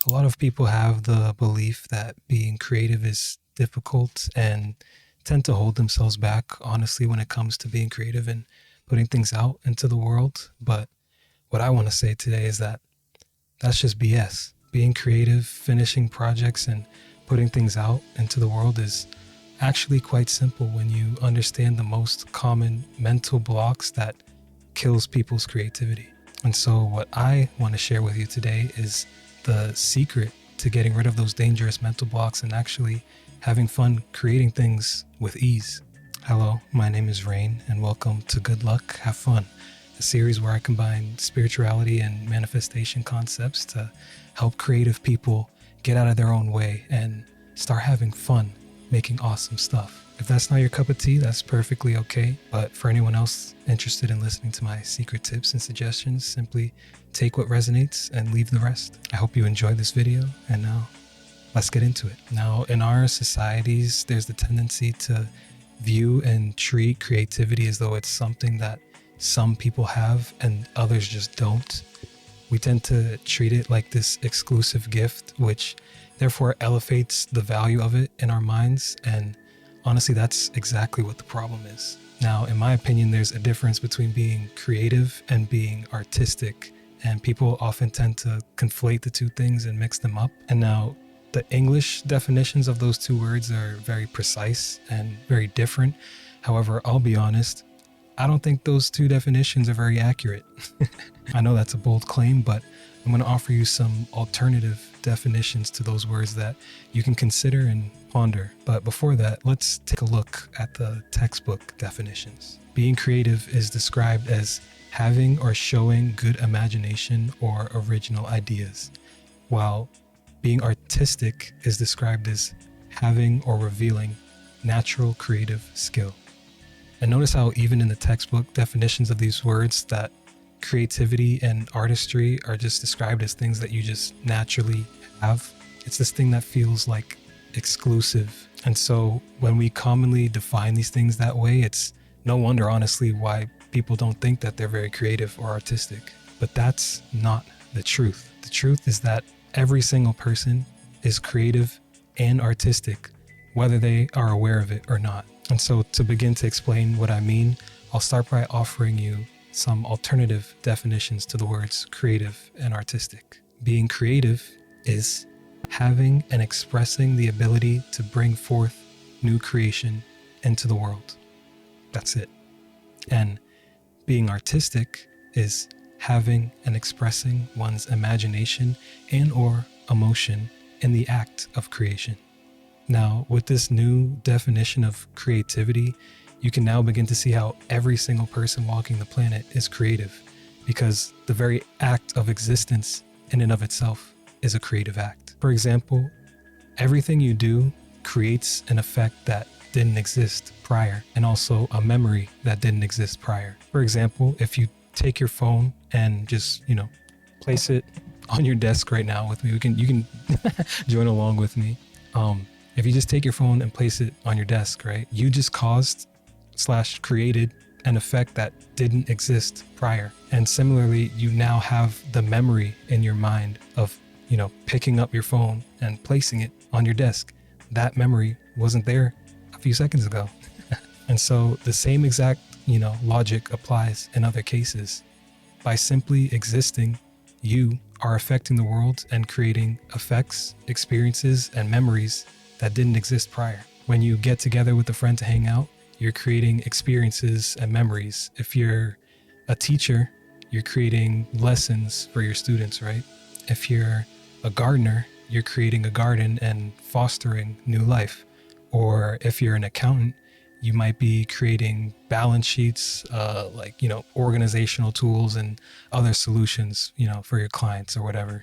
A lot of people have the belief that being creative is difficult and tend to hold themselves back, honestly, when it comes to being creative and putting things out into the world. But what I want to say today is that that's just BS. Being creative, finishing projects, and putting things out into the world is actually quite simple when you understand the most common mental blocks that kills people's creativity. And so what I want to share with you today is the secret to getting rid of those dangerous mental blocks and actually having fun creating things with ease. Hello, my name is Rain, and welcome to Good Luck, Have Fun, a series where I combine spirituality and manifestation concepts to help creative people get out of their own way and start having fun making awesome stuff. If that's not your cup of tea, that's perfectly okay. But for anyone else interested in listening to my secret tips and suggestions, simply take what resonates and leave the rest. I hope you enjoyed this video, and now let's get into it. Now, in our societies, there's the tendency to view and treat creativity as though it's something that some people have and others just don't. We tend to treat it like this exclusive gift, which therefore elevates the value of it in our minds. And honestly, that's exactly what the problem is. Now, in my opinion, there's a difference between being creative and being artistic, and people often tend to conflate the two things and mix them up. And now, the English definitions of those two words are very precise and very different. However, I'll be honest, I don't think those two definitions are very accurate. I know that's a bold claim, but I'm going to offer you some alternative definitions to those words that you can consider and ponder. But before that, let's take a look at the textbook definitions. Being creative is described as having or showing good imagination or original ideas, while being artistic is described as having or revealing natural creative skill. And notice how even in the textbook definitions of these words that creativity and artistry are just described as things that you just naturally have. It's this thing that feels like exclusive. And so when we commonly define these things that way, it's no wonder, honestly, why people don't think that they're very creative or artistic. But that's not the truth. The truth is that every single person is creative and artistic, whether they are aware of it or not. And so to begin to explain what I mean, I'll start by offering you some alternative definitions to the words creative and artistic. Being creative is having and expressing the ability to bring forth new creation into the world. That's it. And being artistic is having and expressing one's imagination and or emotion in the act of creation. Now, with this new definition of creativity, you can now begin to see how every single person walking the planet is creative, because the very act of existence in and of itself is a creative act. For example, everything you do creates an effect that didn't exist prior, and also a memory that didn't exist prior. For example, if you take your phone and just, place it on your desk right now with me, you can join along with me. If you just take your phone and place it on your desk, right, you just caused/created an effect that didn't exist prior. And similarly, you now have the memory in your mind of, picking up your phone and placing it on your desk. That memory wasn't there a few seconds ago. And so the same exact, logic applies in other cases. By simply existing, you are affecting the world and creating effects, experiences, and memories that didn't exist prior. When you get together with a friend to hang out, you're creating experiences and memories. If you're a teacher, you're creating lessons for your students, right? If you're a gardener, you're creating a garden and fostering new life. Or if you're an accountant, you might be creating balance sheets, organizational tools and other solutions, for your clients or whatever.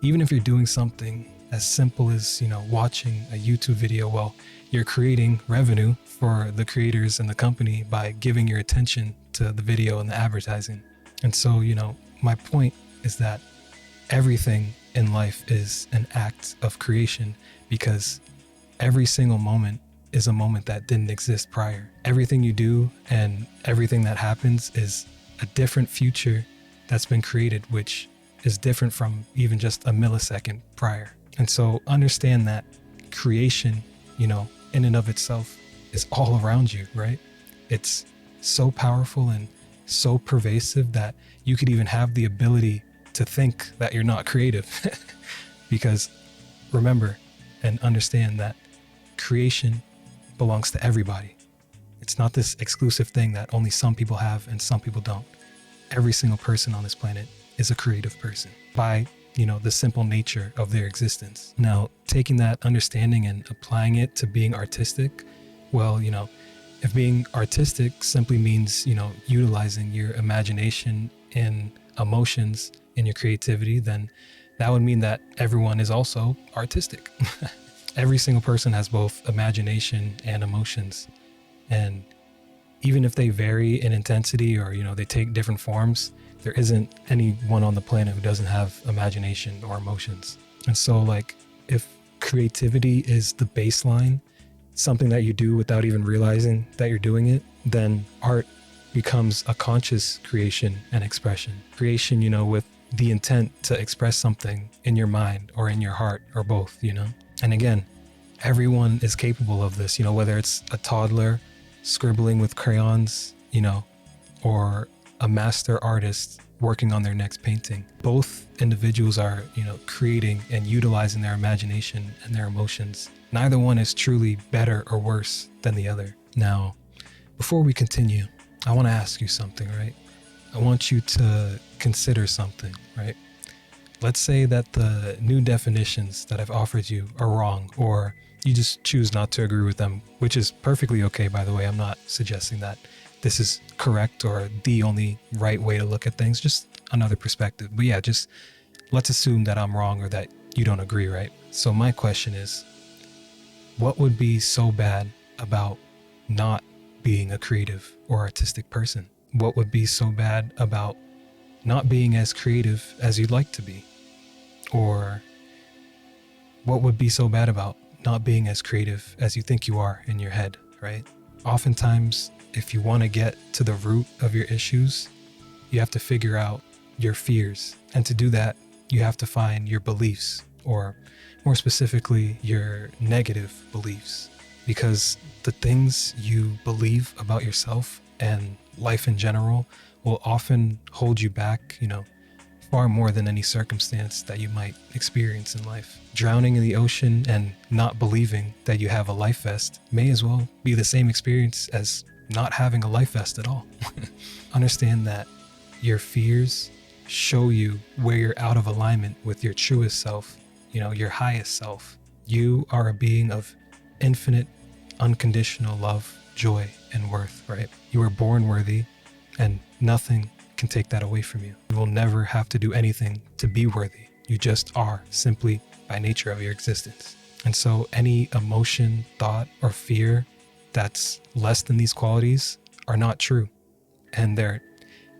Even if you're doing something as simple as, watching a YouTube video, well, you're creating revenue for the creators and the company by giving your attention to the video and the advertising. And so, my point is that everything in life is an act of creation, because every single moment is a moment that didn't exist prior. Everything you do and everything that happens is a different future that's been created, which is different from even just a millisecond prior. And so understand that creation, in and of itself is all around you, right? It's so powerful and so pervasive that you could even have the ability to think that you're not creative. Because remember and understand that creation belongs to everybody. It's not this exclusive thing that only some people have and some people don't. Every single person on this planet is a creative person by, the simple nature of their existence. Now, taking that understanding and applying it to being artistic, well, if being artistic simply means, utilizing your imagination and emotions in your creativity, then that would mean that everyone is also artistic. Every single person has both imagination and emotions. And even if they vary in intensity or, they take different forms, there isn't anyone on the planet who doesn't have imagination or emotions. And so if creativity is the baseline, something that you do without even realizing that you're doing it, then art becomes a conscious creation and expression. Creation, with the intent to express something in your mind or in your heart or both, And again, everyone is capable of this, whether it's a toddler scribbling with crayons, or a master artist working on their next painting. Both individuals are, creating and utilizing their imagination and their emotions. Neither one is truly better or worse than the other. Now, before we continue, I want to ask you something, right? I want you to consider something, right? Let's say that the new definitions that I've offered you are wrong, or you just choose not to agree with them, which is perfectly okay, by the way. I'm not suggesting that this is correct or the only right way to look at things, just another perspective. But yeah, just let's assume that I'm wrong or that you don't agree, right? So my question is, what would be so bad about not being a creative or artistic person? What would be so bad about not being as creative as you'd like to be? Or what would be so bad about not being as creative as you think you are in your head, right? Oftentimes, if you want to get to the root of your issues, you have to figure out your fears. And to do that, you have to find your beliefs, or more specifically, your negative beliefs. Because the things you believe about yourself and life in general will often hold you back, far more than any circumstance that you might experience in life. Drowning in the ocean and not believing that you have a life vest may as well be the same experience as not having a life vest at all. Understand that your fears show you where you're out of alignment with your truest self, your highest self. You are a being of infinite, unconditional love, joy, and worth, right? You were born worthy, and nothing can take that away from you. You will never have to do anything to be worthy. You just are, simply by nature of your existence. And so any emotion, thought, or fear that's less than these qualities are not true, and they're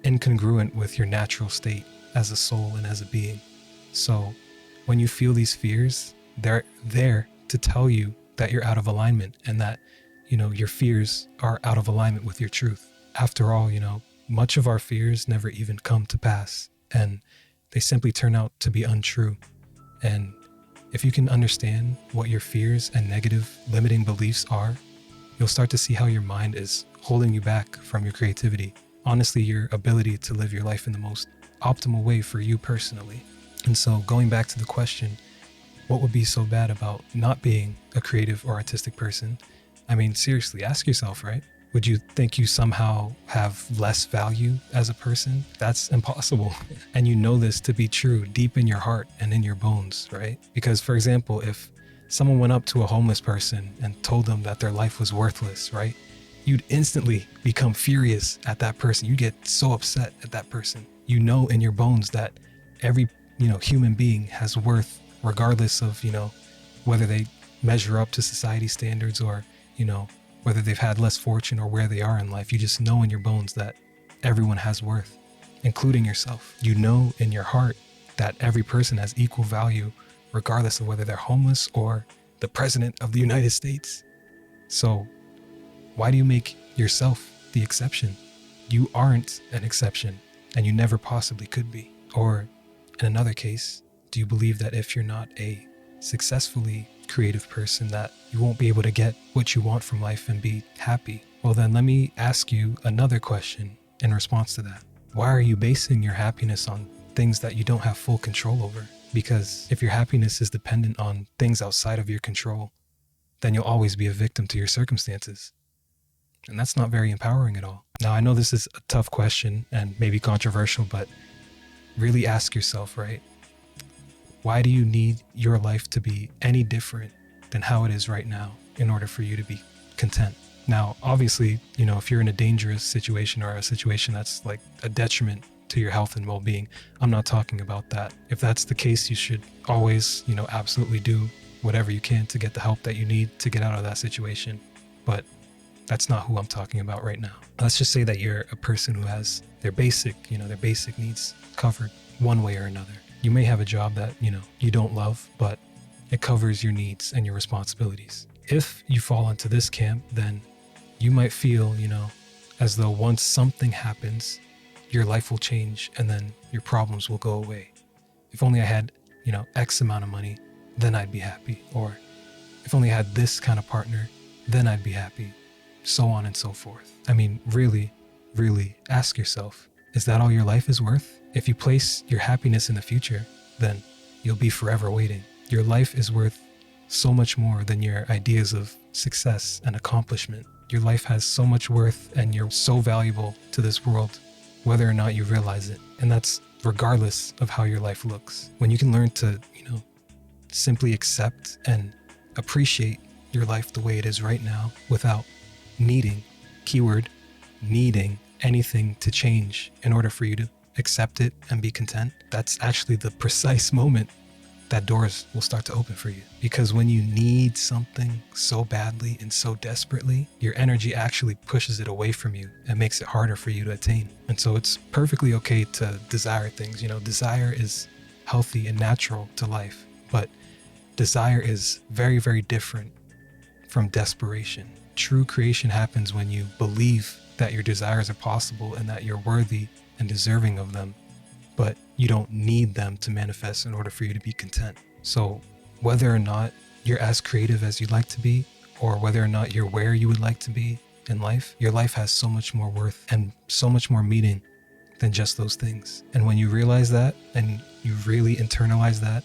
incongruent with your natural state as a soul and as a being. So when you feel these fears, they're there to tell you that you're out of alignment, and that, your fears are out of alignment with your truth. After all, much of our fears never even come to pass, and they simply turn out to be untrue. And if you can understand what your fears and negative limiting beliefs are, you'll start to see how your mind is holding you back from your creativity. Honestly, your ability to live your life in the most optimal way for you personally. And so going back to the question, what would be so bad about not being a creative or artistic person? I mean, seriously, ask yourself, right? Would you think you somehow have less value as a person? That's impossible. And you know this to be true deep in your heart and in your bones, right? Because, for example, if someone went up to a homeless person and told them that their life was worthless, right? You'd instantly become furious at that person. You get so upset at that person. You know in your bones that every, human being has worth, regardless of, whether they measure up to society standards or, whether they've had less fortune or where they are in life. You just know in your bones that everyone has worth, including yourself. You know in your heart that every person has equal value, regardless of whether they're homeless or the president of the United States. So why do you make yourself the exception? You aren't an exception, and you never possibly could be. Or In another case, do you believe that if you're not a successfully creative person that you won't be able to get what you want from life and be happy? Well, then let me ask you another question in response to that. Why are you basing your happiness on things that you don't have full control over? Because if your happiness is dependent on things outside of your control, then you'll always be a victim to your circumstances. And that's not very empowering at all. Now, I know this is a tough question and maybe controversial, but really ask yourself, right? Why do you need your life to be any different than how it is right now in order for you to be content? Now, obviously, if you're in a dangerous situation or a situation that's like a detriment to your health and well-being, I'm not talking about that. If that's the case, you should always, absolutely do whatever you can to get the help that you need to get out of that situation. But that's not who I'm talking about right now. Let's just say that you're a person who has their basic needs covered one way or another. You may have a job that, you don't love, but it covers your needs and your responsibilities. If you fall into this camp, then you might feel, as though once something happens, your life will change and then your problems will go away. If only I had, X amount of money, then I'd be happy. Or if only I had this kind of partner, then I'd be happy. So on and so forth. I mean, really, really ask yourself, is that all your life is worth? If you place your happiness in the future, then you'll be forever waiting. Your life is worth so much more than your ideas of success and accomplishment. Your life has so much worth and you're so valuable to this world, whether or not you realize it. And that's regardless of how your life looks. When you can learn to, simply accept and appreciate your life the way it is right now without needing, keyword, needing anything to change in order for you to accept it and be content, that's actually the precise moment that doors will start to open for you. Because when you need something so badly and so desperately, your energy actually pushes it away from you and makes it harder for you to attain. And so it's perfectly okay to desire things. Desire is healthy and natural to life, but desire is very, very different from desperation. True creation happens when you believe that your desires are possible and that you're worthy and deserving of them, but you don't need them to manifest in order for you to be content. So whether or not you're as creative as you'd like to be, or whether or not you're where you would like to be in life, your life has so much more worth and so much more meaning than just those things. And when you realize that and you really internalize that,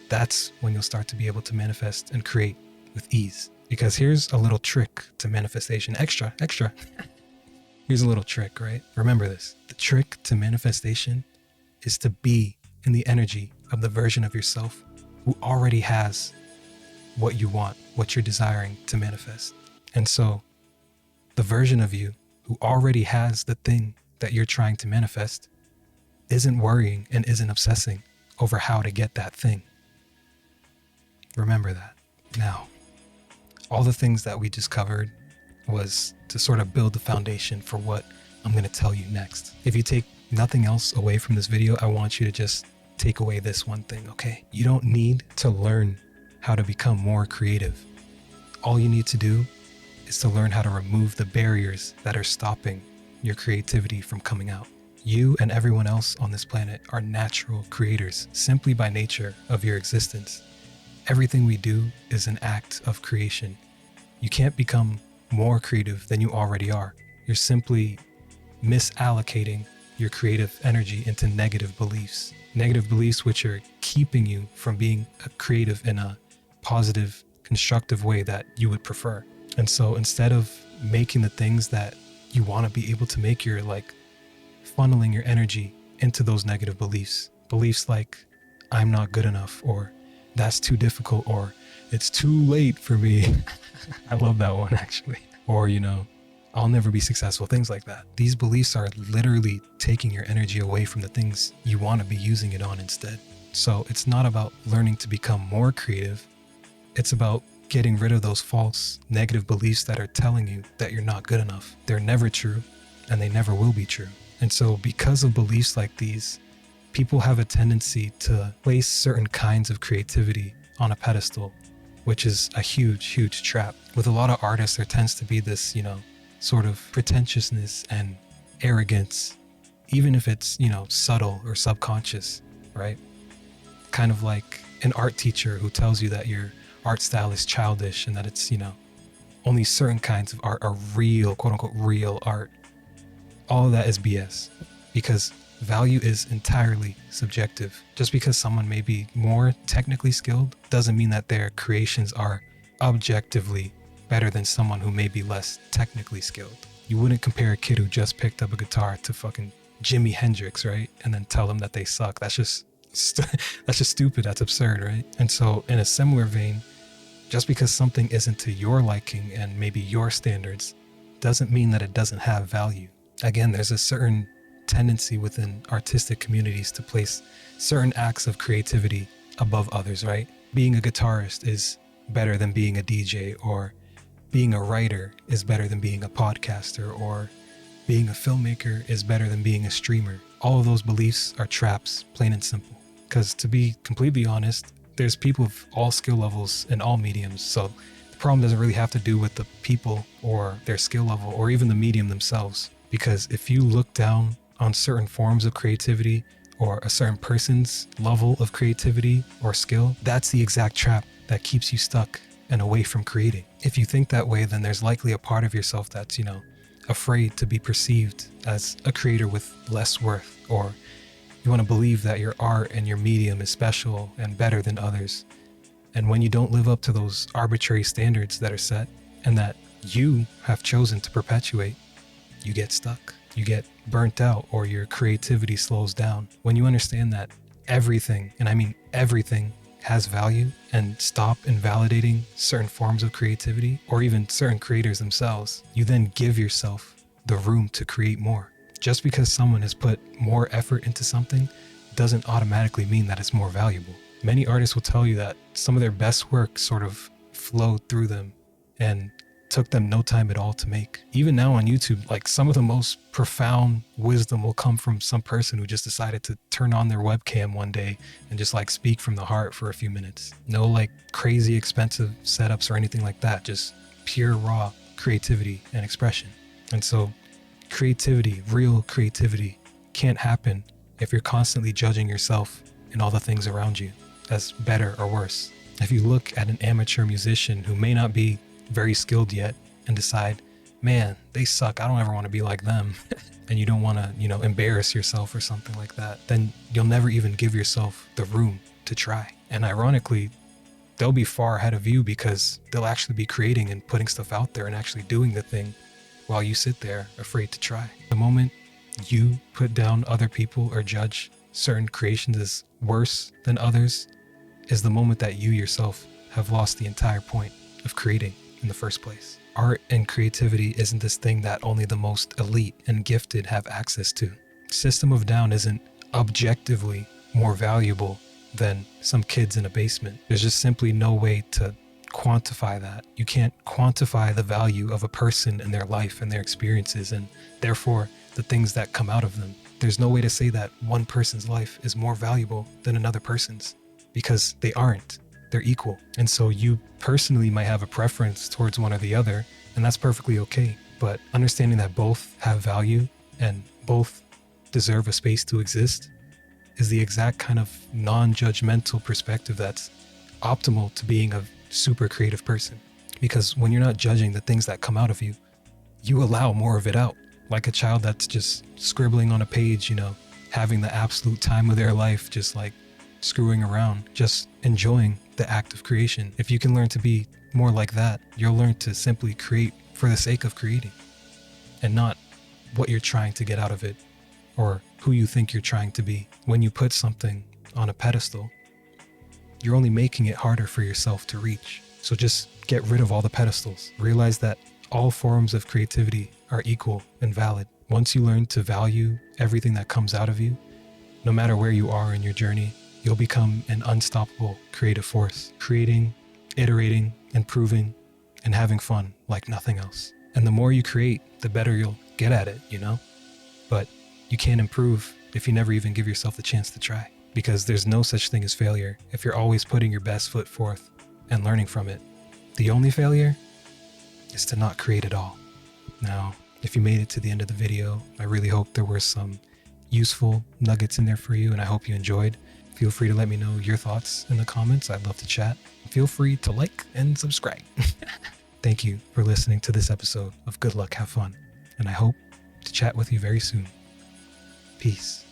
that's when you'll start to be able to manifest and create with ease. Because here's a little trick to manifestation. Extra. Here's a little trick, right? Remember this. The trick to manifestation is to be in the energy of the version of yourself who already has what you want, what you're desiring to manifest. And so the version of you who already has the thing that you're trying to manifest isn't worrying and isn't obsessing over how to get that thing. Remember that. Now, all the things that we just covered was to sort of build the foundation for what I'm going to tell you next. If you take nothing else away from this video, I want you to just take away this one thing, okay? You don't need to learn how to become more creative. All you need to do is to learn how to remove the barriers that are stopping your creativity from coming out. You and everyone else on this planet are natural creators simply by nature of your existence. Everything we do is an act of creation. You can't become more creative than you already are. You're simply misallocating your creative energy into negative beliefs which are keeping you from being a creative in a positive, constructive way that you would prefer. And so instead of making the things that you want to be able to make, you're like funneling your energy into those negative beliefs like I'm not good enough, or that's too difficult, or it's too late for me. I love that one actually. Or, I'll never be successful, things like that. These beliefs are literally taking your energy away from the things you want to be using it on instead. So it's not about learning to become more creative. It's about getting rid of those false negative beliefs that are telling you that you're not good enough. They're never true and they never will be true. And so because of beliefs like these, people have a tendency to place certain kinds of creativity on a pedestal, which is a huge, huge trap. With a lot of artists, there tends to be this, sort of pretentiousness and arrogance, even if it's, subtle or subconscious. right? Kind of like an art teacher who tells you that your art style is childish and that it's, only certain kinds of art are real, quote unquote, real art. All of that is BS, because value is entirely subjective. Just because someone may be more technically skilled doesn't mean that their creations are objectively better than someone who may be less technically skilled. You wouldn't compare a kid who just picked up a guitar to fucking Jimi Hendrix, right? And then tell them that they suck. That's just stupid. That's absurd, right? And so in a similar vein, just because something isn't to your liking and maybe your standards doesn't mean that it doesn't have value. Again, there's a certain tendency within artistic communities to place certain acts of creativity above others, right? Being a guitarist is better than being a DJ, or being a writer is better than being a podcaster, or being a filmmaker is better than being a streamer. All of those beliefs are traps, plain and simple. Because to be completely honest, there's people of all skill levels and all mediums. So the problem doesn't really have to do with the people or their skill level or even the medium themselves. Because if you look down on certain forms of creativity or a certain person's level of creativity or skill, that's the exact trap that keeps you stuck and away from creating. If you think that way, then there's likely a part of yourself that's, afraid to be perceived as a creator with less worth, or you want to believe that your art and your medium is special and better than others. And when you don't live up to those arbitrary standards that are set and that you have chosen to perpetuate, you get stuck. You get burnt out, or your creativity slows down. When you understand that everything, and I mean everything, has value, and stop invalidating certain forms of creativity or even certain creators themselves, you then give yourself the room to create more. Just because someone has put more effort into something doesn't automatically mean that it's more valuable. Many artists will tell you that some of their best work sort of flowed through them and took them no time at all to make. Even now on YouTube, like, some of the most profound wisdom will come from some person who just decided to turn on their webcam one day and just speak from the heart for a few minutes. No crazy expensive setups or anything like that, just pure raw creativity and expression. And so creativity, real creativity, can't happen if you're constantly judging yourself and all the things around you as better or worse. If you look at an amateur musician who may not be very skilled yet and decide, man, they suck, I don't ever want to be like them, and you don't want to, embarrass yourself or something like that, then you'll never even give yourself the room to try. And ironically, they'll be far ahead of you because they'll actually be creating and putting stuff out there and actually doing the thing while you sit there afraid to try. The moment you put down other people or judge certain creations as worse than others is the moment that you yourself have lost the entire point of creating in the first place. Art and creativity isn't this thing that only the most elite and gifted have access to. System of a Down isn't objectively more valuable than some kids in a basement. There's just simply no way to quantify that. You can't quantify the value of a person and their life and their experiences, and therefore the things that come out of them. There's no way to say that one person's life is more valuable than another person's, because they aren't. They're equal. And so you personally might have a preference towards one or the other, and that's perfectly okay. But understanding that both have value and both deserve a space to exist is the exact kind of non-judgmental perspective that's optimal to being a super creative person. Because when you're not judging the things that come out of you, you allow more of it out. Like a child that's just scribbling on a page, having the absolute time of their life, just screwing around, just enjoying the act of creation. If you can learn to be more like that, you'll learn to simply create for the sake of creating and not what you're trying to get out of it or who you think you're trying to be. When you put something on a pedestal, you're only making it harder for yourself to reach. So just get rid of all the pedestals. Realize that all forms of creativity are equal and valid. Once you learn to value everything that comes out of you, no matter where you are in your journey, you'll become an unstoppable creative force, creating, iterating, improving, and having fun like nothing else. And the more you create, the better you'll get at it, But you can't improve if you never even give yourself the chance to try, because there's no such thing as failure if you're always putting your best foot forth and learning from it. The only failure is to not create at all. Now, if you made it to the end of the video, I really hope there were some useful nuggets in there for you, and I hope you enjoyed. Feel free to let me know your thoughts in the comments. I'd love to chat. Feel free to like and subscribe. Thank you for listening to this episode of Good Luck, Have Fun, and I hope to chat with you very soon. Peace.